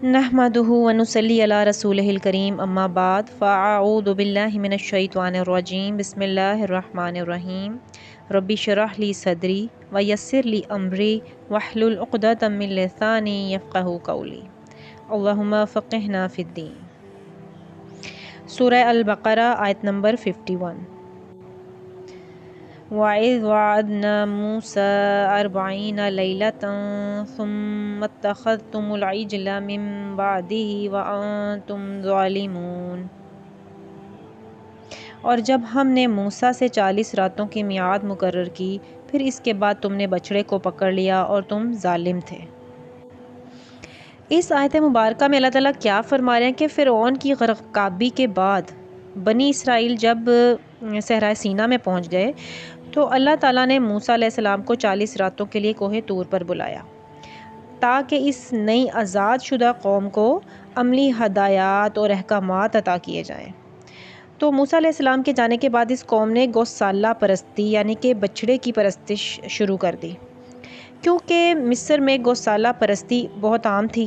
نحمدہ ونصلی علی رسولہ الکریم اما بعد فاعوذ باللہ من الشیطان الرجیم بسم اللہ الرحمن الرحیم رب اشرح لی صدری ویسر لی امری واحلل عقدۃ من لسانی یفقہوا قولی اللہم فقہنا فی الدین۔ سورہ البقرہ آیت نمبر 51۔ وَإِذْ وَعَدْنَا مُوسَىٰ 40 لَيْلَةً ثُمَّ اتَّخَذْتُمُ الْعِجْلَ مِن بَعْدِهِ وَأَنْتُمْ ظَالِمُونَ۔ اور جب ہم نے موسیٰ سے 40 راتوں کی میعاد مقرر کی، پھر اس کے بعد تم نے بچڑے کو پکڑ لیا اور تم ظالم تھے۔ اس آیت مبارکہ میں اللہ تعالیٰ کیا فرما رہے ہیں کہ فرعون کی غرقابی کے بعد بنی اسرائیل جب صحرائے سینا میں پہنچ گئے تو اللہ تعالیٰ نے موسیٰ علیہ السلام کو 40 راتوں کے لیے کوہ طور پر بلایا تاکہ اس نئی آزاد شدہ قوم کو عملی ہدایات اور احکامات عطا کیے جائیں۔ تو موسیٰ علیہ السلام کے جانے کے بعد اس قوم نے گوسالہ پرستی یعنی کہ بچھڑے کی پرستش شروع کر دی، کیونکہ مصر میں گوسالہ پرستی بہت عام تھی۔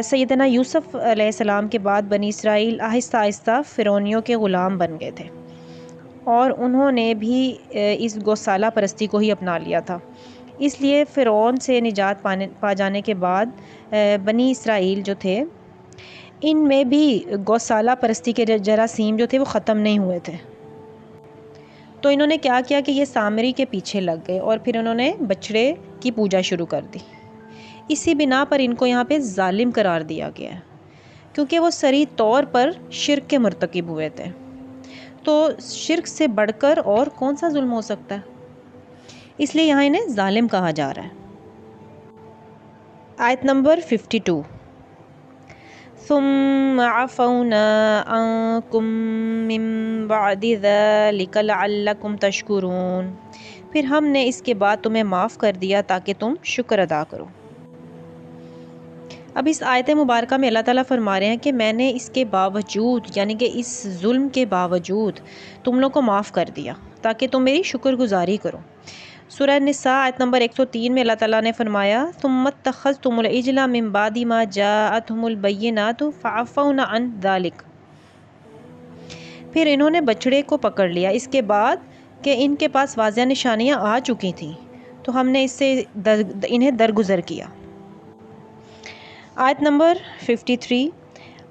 سیدنا یوسف علیہ السلام کے بعد بنی اسرائیل آہستہ آہستہ فرعونیوں کے غلام بن گئے تھے اور انہوں نے بھی اس گوسالہ پرستی کو ہی اپنا لیا تھا۔ اس لیے فرعون سے نجات پا جانے کے بعد بنی اسرائیل جو تھے ان میں بھی گوسالہ پرستی کے جراثیم جو تھے وہ ختم نہیں ہوئے تھے۔ تو انہوں نے کیا کیا کہ یہ سامری کے پیچھے لگ گئے اور پھر انہوں نے بچڑے کی پوجا شروع کر دی۔ اسی بنا پر ان کو یہاں پہ ظالم قرار دیا گیا ہے، کیونکہ وہ صریح طور پر شرک کے مرتکب ہوئے تھے۔ تو شرک سے بڑھ کر اور کون سا ظلم ہو سکتا ہے، اس لیے یہاں انہیں ظالم کہا جا رہا ہے۔ آیت نمبر 52۔ ثم عفونا عنکم من بعد ذلک لعلکم تشکرون۔ پھر ہم نے اس کے بعد تمہیں معاف کر دیا تاکہ تم شکر ادا کرو۔ اب اس آیت مبارکہ میں اللہ تعالیٰ فرما رہے ہیں کہ میں نے اس کے باوجود یعنی کہ اس ظلم کے باوجود تم لوگوں کو معاف کر دیا تاکہ تم میری شکر گزاری کرو۔ سورہ نساء آیت نمبر 103 میں اللہ تعالیٰ نے فرمایا ثم اتخذتم العجل من بعد ما جاءتهم البینات فعفونا عن ذلک۔ پھر انہوں نے بچڑے کو پکڑ لیا اس کے بعد کہ ان کے پاس واضح نشانیاں آ چکی تھیں تو ہم نے اس سے انہیں درگزر کیا۔ آیت نمبر 53۔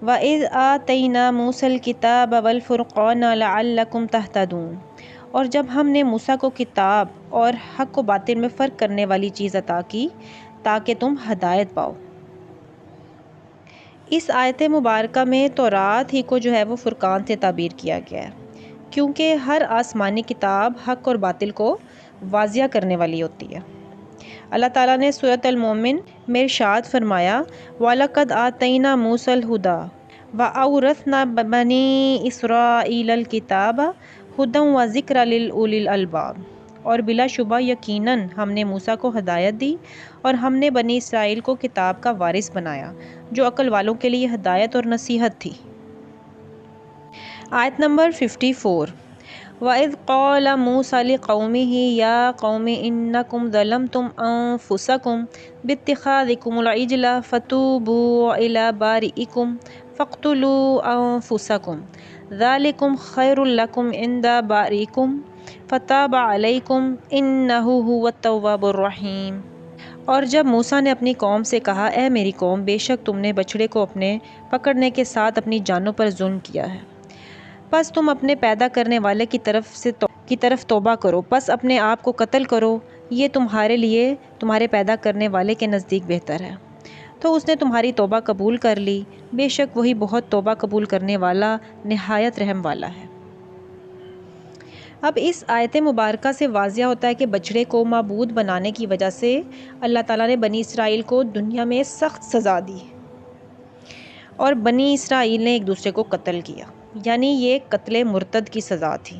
وَإِذْ آتَيْنَا مُوسَى الْكِتَابَ وَالْفُرْقَانَ لَعَلَّكُمْ تَهْتَدُونَ۔ اور جب ہم نے موسیٰ کو کتاب اور حق و باطل میں فرق کرنے والی چیز عطا کی تاکہ تم ہدایت پاؤ۔ اس آیت مبارکہ میں تورات ہی کو جو ہے وہ فرقان سے تعبیر کیا گیا ہے، کیونکہ ہر آسمانی کتاب حق اور باطل کو واضح کرنے والی ہوتی ہے۔ اللہ تعالیٰ نے سورۃ المومن میں ارشاد فرمایا وَلَقَدْ آتَيْنَا مُوسَى الْهُدَىٰ وَأَوْرَثْنَا بَنِي إِسْرَائِيلَ الْكِتَابَ هُدًى وَذِكْرًا لِأُولِي الْأَلْبَابِ۔ اور بلا شبہ یقیناً ہم نے موسیٰ کو ہدایت دی اور ہم نے بنی اسرائیل کو کتاب کا وارث بنایا جو عقل والوں کے لیے ہدایت اور نصیحت تھی۔ آیت نمبر 54۔ وَإِذْ قَالَ مُوسَىٰ لِقَوْمِهِ يَا قَوْمِ إِنَّكُمْ ظَلَمْتُمْ أَنفُسَكُمْ بِاتِّخَاذِكُمُ الْعِجْلَ فَتُوبُوا إِلَىٰ بَارِئِكُمْ فَاقْتُلُوا أَنفُسَكُمْ ذَٰلِكُمْ خَيْرٌ لَكُمْ عِندَ بَارِئِكُمْ فَتَابَ عَلَيْكُمْ إِنَّهُ هُوَ التَّوَّابُ الرَّحِيمُ۔ اور جب موسیٰ نے اپنی قوم سے کہا اے میری قوم، بے شک تم نے بچڑے کو اپنے پکڑنے کے ساتھ اپنی جانوں پر ظلم کیا ہے، پس تم اپنے پیدا کرنے والے کی طرف توبہ کرو، پس اپنے آپ کو قتل کرو، یہ تمہارے لیے تمہارے پیدا کرنے والے کے نزدیک بہتر ہے۔ تو اس نے تمہاری توبہ قبول کر لی، بے شک وہی بہت توبہ قبول کرنے والا نہایت رحم والا ہے۔ اب اس آیت مبارکہ سے واضح ہوتا ہے کہ بچڑے کو معبود بنانے کی وجہ سے اللہ تعالیٰ نے بنی اسرائیل کو دنیا میں سخت سزا دی اور بنی اسرائیل نے ایک دوسرے کو قتل کیا، یعنی یہ قتل مرتد کی سزا تھی۔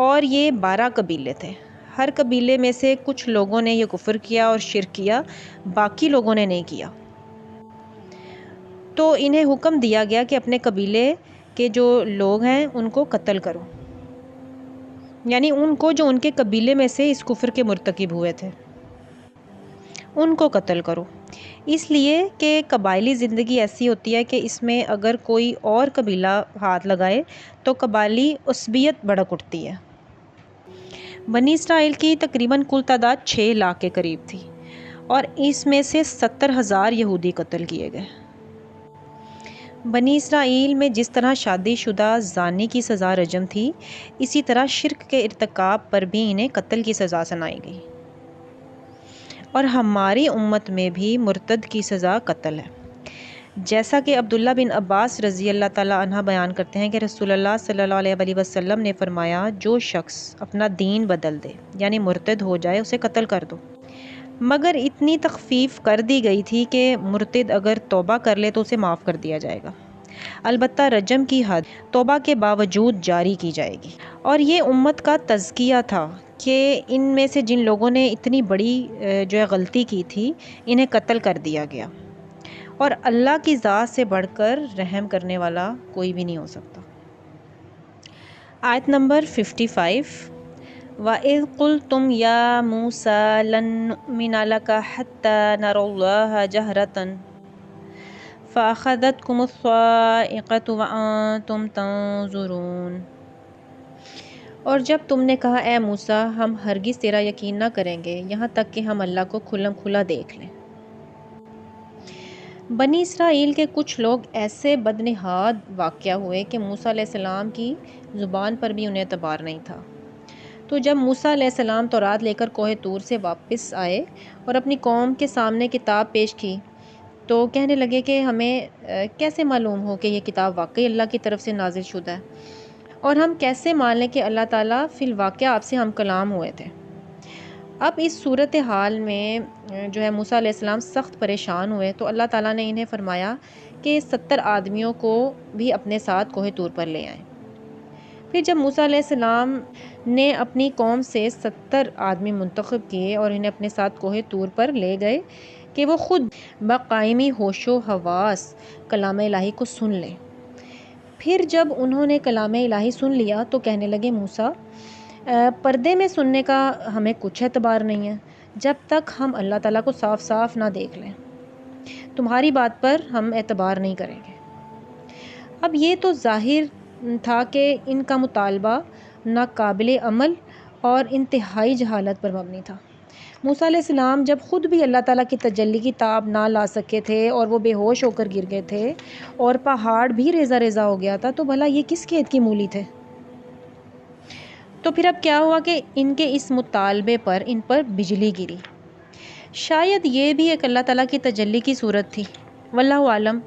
اور یہ 12 قبیلے تھے، ہر قبیلے میں سے کچھ لوگوں نے یہ کفر کیا اور شرک کیا، باقی لوگوں نے نہیں کیا۔ تو انہیں حکم دیا گیا کہ اپنے قبیلے کے جو لوگ ہیں ان کو قتل کرو، یعنی ان کو جو ان کے قبیلے میں سے اس کفر کے مرتکب ہوئے تھے ان کو قتل کرو۔ اس لیے کہ قبائلی زندگی ایسی ہوتی ہے کہ اس میں اگر کوئی اور قبیلہ ہاتھ لگائے تو قبائلی عصبیت بھڑک اٹھتی ہے۔ بنی اسرائیل کی تقریباً کل تعداد 6 لاکھ کے قریب تھی اور اس میں سے 70,000 یہودی قتل کیے گئے۔ بنی اسرائیل میں جس طرح شادی شدہ زانی کی سزا رجم تھی، اسی طرح شرک کے ارتکاب پر بھی انہیں قتل کی سزا سنائی گئی، اور ہماری امت میں بھی مرتد کی سزا قتل ہے، جیسا کہ عبداللہ بن عباس رضی اللہ تعالیٰ عنہ بیان کرتے ہیں کہ رسول اللہ صلی اللہ علیہ وآلہ وسلم نے فرمایا، جو شخص اپنا دین بدل دے یعنی مرتد ہو جائے اسے قتل کر دو، مگر اتنی تخفیف کر دی گئی تھی کہ مرتد اگر توبہ کر لے تو اسے معاف کر دیا جائے گا، البتہ رجم کی حد توبہ کے باوجود جاری کی جائے گی۔ اور یہ امت کا تزکیہ تھا کہ ان میں سے جن لوگوں نے اتنی بڑی جو ہے غلطی کی تھی انہیں قتل کر دیا گیا، اور اللہ کی ذات سے بڑھ کر رحم کرنے والا کوئی بھی نہیں ہو سکتا۔ آیت نمبر 55، وَإِذْ قُلْتُمْ يَا مُوسَىٰ لَن نُّؤْمِنَ لَكَ حَتَّىٰ نَرَى اللَّهَ جَهْرَةً فَأَخَذَتْكُمُ الصَّاعِقَةُ وَأَنتُمْ تَنظُرُونَ۔ اور جب تم نے کہا اے موسیٰ ہم ہرگز تیرا یقین نہ کریں گے یہاں تک کہ ہم اللہ کو کھلم کھلا دیکھ لیں۔ بنی اسرائیل کے کچھ لوگ ایسے بدنہاد واقع ہوئے کہ موسیٰ علیہ السلام کی زبان پر بھی انہیں اعتبار نہیں تھا۔ تو جب موسیٰ علیہ السلام تورات لے کر کوہ طور سے واپس آئے اور اپنی قوم کے سامنے کتاب پیش کی تو کہنے لگے کہ ہمیں کیسے معلوم ہو کہ یہ کتاب واقعی اللہ کی طرف سے نازل شدہ ہے، اور ہم کیسے مان لیں کہ اللہ تعالیٰ فی الواقع آپ سے ہم کلام ہوئے تھے۔ اب اس صورتحال میں جو ہے موسیٰ علیہ السلام سخت پریشان ہوئے، تو اللہ تعالیٰ نے انہیں فرمایا کہ 70 آدمیوں کو بھی اپنے ساتھ کوہ طور پر لے آئیں۔ پھر جب موسیٰ علیہ السلام نے اپنی قوم سے 70 آدمی منتخب کیے اور انہیں اپنے ساتھ کوہ طور پر لے گئے کہ وہ خود بقائمی ہوش و حواس کلام الہی کو سن لیں۔ پھر جب انہوں نے کلام الہی سن لیا تو کہنے لگے موسیٰ پردے میں سننے کا ہمیں کچھ اعتبار نہیں ہے جب تک ہم اللہ تعالیٰ کو صاف صاف نہ دیکھ لیں، تمہاری بات پر ہم اعتبار نہیں کریں گے۔ اب یہ تو ظاہر تھا کہ ان کا مطالبہ ناقابل عمل اور انتہائی جہالت پر مبنی تھا۔ موسیٰ علیہ السلام جب خود بھی اللہ تعالیٰ کی تجلی کی تاب نہ لا سکے تھے اور وہ بے ہوش ہو کر گر گئے تھے اور پہاڑ بھی ریزہ ریزہ ہو گیا تھا، تو بھلا یہ کس کھیت کی مولی تھے؟ تو پھر اب کیا ہوا کہ ان کے اس مطالبے پر ان پر بجلی گری۔ شاید یہ بھی ایک اللہ تعالیٰ کی تجلی کی صورت تھی، واللہ عالم،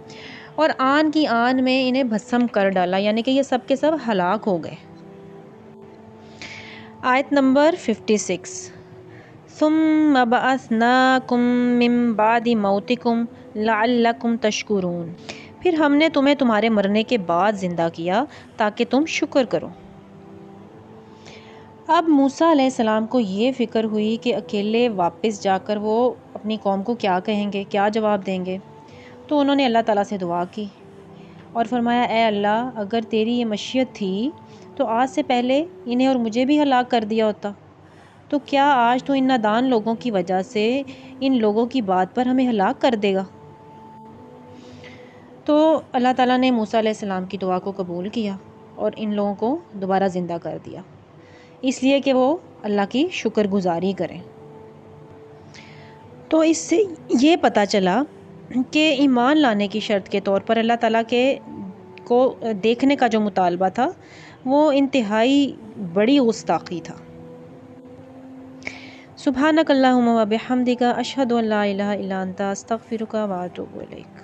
اور آن کی آن میں انہیں بھسم کر ڈالا، یعنی کہ یہ سب کے سب ہلاک ہو گئے۔ آیت نمبر 56، ثُمَّ بَعَثْنَاكُم مِّن بَعْدِ مَوْتِكُمْ لَعَلَّكُمْ تَشْكُرُونَ۔ پھر ہم نے تمہیں تمہارے مرنے کے بعد زندہ کیا تاکہ تم شکر کرو۔ اب موسیٰ علیہ السلام کو یہ فکر ہوئی کہ اکیلے واپس جا کر وہ اپنی قوم کو کیا کہیں گے، کیا جواب دیں گے، تو انہوں نے اللہ تعالیٰ سے دعا کی اور فرمایا اے اللہ اگر تیری یہ مشیت تھی تو آج سے پہلے انہیں اور مجھے بھی ہلاک کر دیا ہوتا، تو کیا آج تو ان نادان لوگوں کی وجہ سے ان لوگوں کی بات پر ہمیں ہلاک کر دے گا؟ تو اللہ تعالیٰ نے موسیٰ علیہ السلام کی دعا کو قبول کیا اور ان لوگوں کو دوبارہ زندہ کر دیا، اس لیے کہ وہ اللہ کی شکر گزاری کریں۔ تو اس سے یہ پتہ چلا کہ ایمان لانے کی شرط کے طور پر اللہ تعالیٰ کے کو دیکھنے کا جو مطالبہ تھا وہ انتہائی بڑی گستاخی تھا۔ سبحانک اللہم و بحمدک اشہد ان لا الہ الا انت استغفرک و اتوب الیک۔